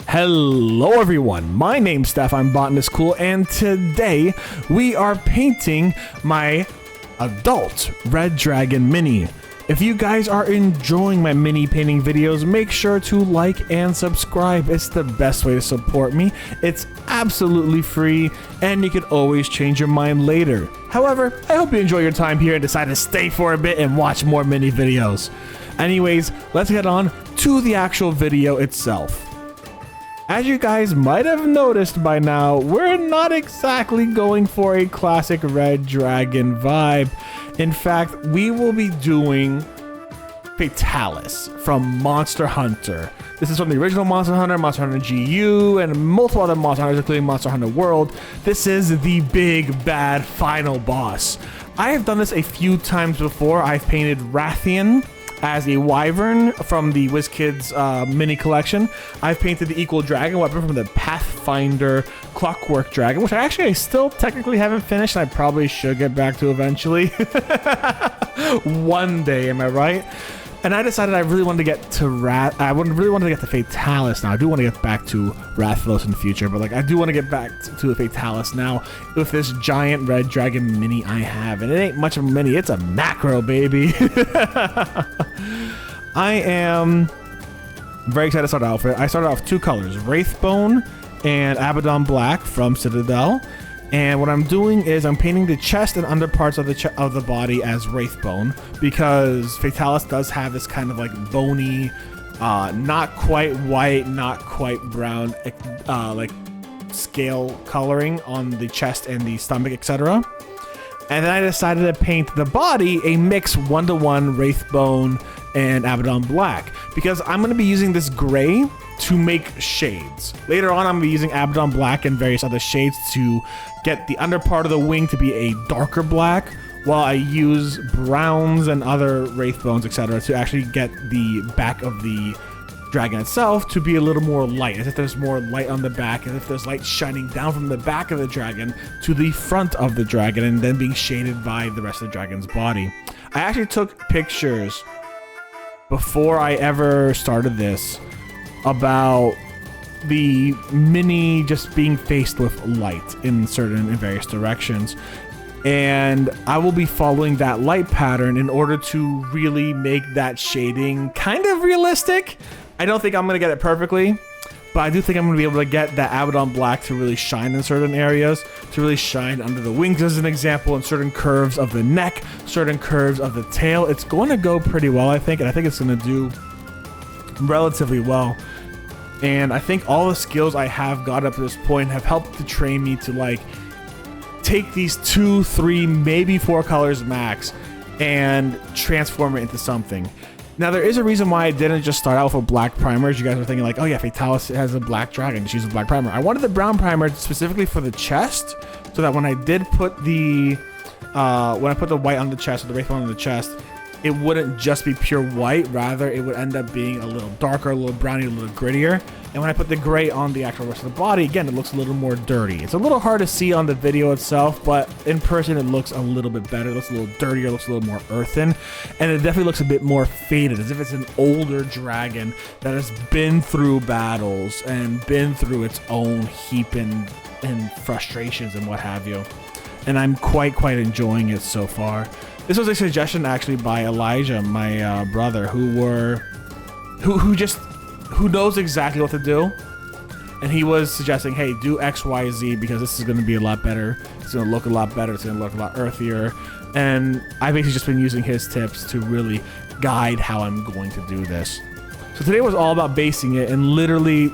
Hello everyone, my name's Steph, I'm Botanist Cool, and today we are painting my adult Red Dragon Mini. If you guys are enjoying my mini painting videos, make sure to like and subscribe. It's the best way to support me. It's absolutely free, and you can always change your mind later. However, I hope you enjoy your time here and decide to stay for a bit and watch more mini videos. Anyways, let's get on to the actual video itself. As you guys might have noticed by now, we're not exactly going for a classic Red Dragon vibe. In fact, we will be doing Fatalis from Monster Hunter. This is from the original Monster Hunter GU, and multiple other Monster Hunters, including Monster Hunter World. This is the big, bad final boss. I have done this a few times before. I've painted Rathian as a wyvern from the WizKids mini collection. I've painted the Equal Dragon weapon from the Pathfinder Clockwork Dragon, which I still technically haven't finished, and I probably should get back to eventually. One day, am I right? And I decided I really wanted to get to Fatalis now. I do want to get back to Rathalos in the future, but I do want to get back to the Fatalis now with this giant Red Dragon mini I have. And it ain't much of a mini, it's a macro, baby. I am very excited to start out with it. I started off with two colors, Wraithbone and Abaddon Black from Citadel. And what I'm doing is I'm painting the chest and underparts of the body as Wraithbone, because Fatalis does have this kind of bony, not quite white, not quite brown, scale coloring on the chest and the stomach, etc. And then I decided to paint the body a mix 1-to-1 Wraithbone and Abaddon Black, because I'm going to be using this gray to make shades. Later on, I'm going to be using Abaddon Black and various other shades to get the underpart of the wing to be a darker black, while I use browns and other Wraithbones, etc. to actually get the back of the dragon itself to be a little more light, as if there's more light on the back, as if there's light shining down from the back of the dragon to the front of the dragon, and then being shaded by the rest of the dragon's body. I actually took pictures before I ever started this about the mini just being faced with light in various directions, and I will be following that light pattern in order to really make that shading kind of realistic. I don't think I'm going to get it perfectly, but I do think I'm going to be able to get that Abaddon Black to really shine in certain areas, to really shine under the wings as an example, in certain curves of the neck, certain curves of the tail. It's going to go pretty well, I think, and I think it's going to do relatively well. And I think all the skills I have got up to this point have helped to train me to take these 2, 3, maybe 4 colors max and transform it into something. Now, there is a reason why I didn't just start out with a black primer. As you guys were thinking oh yeah, Fatalis has a black dragon, just use a black primer. I wanted the brown primer specifically for the chest, so that when I did put the white on the chest, or the Wraithbone on the chest, it wouldn't just be pure white, rather it would end up being a little darker, a little browny, a little grittier. And when I put the gray on the actual rest of the body, again, it looks a little more dirty. It's a little hard to see on the video itself, but in person it looks a little bit better. It looks a little dirtier, it looks a little more earthen, and it definitely looks a bit more faded, as if it's an older dragon that has been through battles and been through its own heap and frustrations and what have you. And I'm quite enjoying it so far. This was a suggestion actually by Elijah, my brother, who knows exactly what to do, and he was suggesting, hey, do X, Y, Z, because this is going to be a lot better. It's going to look a lot better. It's going to look a lot earthier. And I've basically just been using his tips to really guide how I'm going to do this. So today was all about basing it, and literally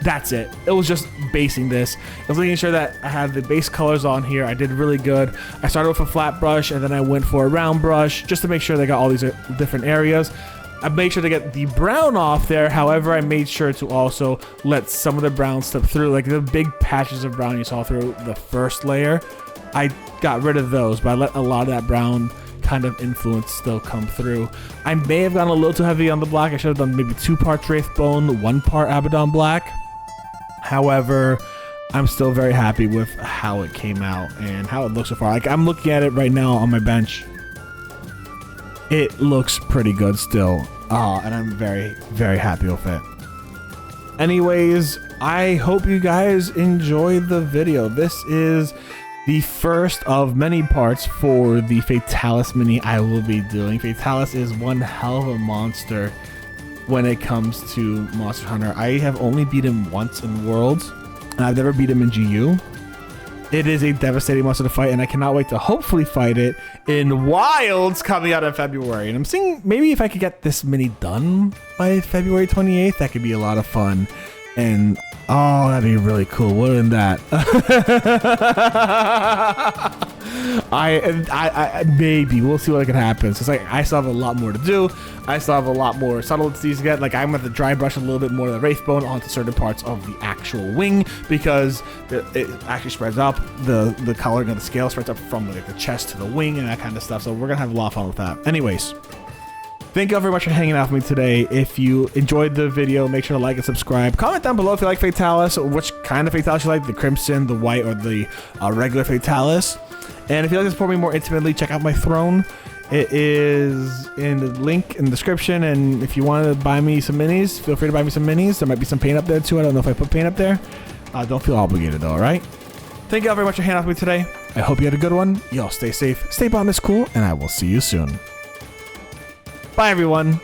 that's it. It was just basing this. I was making sure that I had the base colors on here. I did really good. I started with a flat brush, and then I went for a round brush just to make sure they got all these different areas. I made sure to get the brown off there. However, I made sure to also let some of the brown slip through, like the big patches of brown you saw through the first layer. I got rid of those, but I let a lot of that brown kind of influence still come through. I may have gone a little too heavy on the black. I should have done maybe 2 parts Wraithbone, 1 part Abaddon Black. However, I'm still very happy with how it came out and how it looks so far. I'm looking at it right now on my bench. It looks pretty good still, and I'm very, very happy with it. Anyways, I hope you guys enjoyed the video. This is the first of many parts for the Fatalis mini I will be doing. Fatalis is one hell of a monster when it comes to Monster Hunter. I have only beat him once in Worlds, and I've never beat him in GU. It is a devastating monster to fight, and I cannot wait to hopefully fight it in Wilds coming out in February. And I'm seeing maybe if I could get this mini done by February 28th, that could be a lot of fun. And oh, that'd be really cool. Wouldn't that? I maybe we'll see what can happen. So it's like I still have a lot more to do. I still have a lot more subtleties to get. Like I'm going to dry brush a little bit more of the wraith bone onto certain parts of the actual wing, because it actually spreads up. The coloring of the scale spreads up from like the chest to the wing and that kind of stuff. So we're gonna have a lot of fun with that. Anyways, thank you all very much for hanging out with me today. If you enjoyed the video, make sure to like and subscribe. Comment down below if you like Fatalis, or which kind of Fatalis you like, the Crimson, the White, or the regular Fatalis. And if you'd like to support me more intimately, check out my throne. It is in the link in the description. And if you want to buy me some minis, feel free to buy me some minis. There might be some paint up there too. I don't know if I put paint up there. Don't feel obligated though, all right? Thank you all very much for hanging out with me today. I hope you had a good one. Y'all stay safe, stay Botanist Cool, and I will see you soon. Bye, everyone.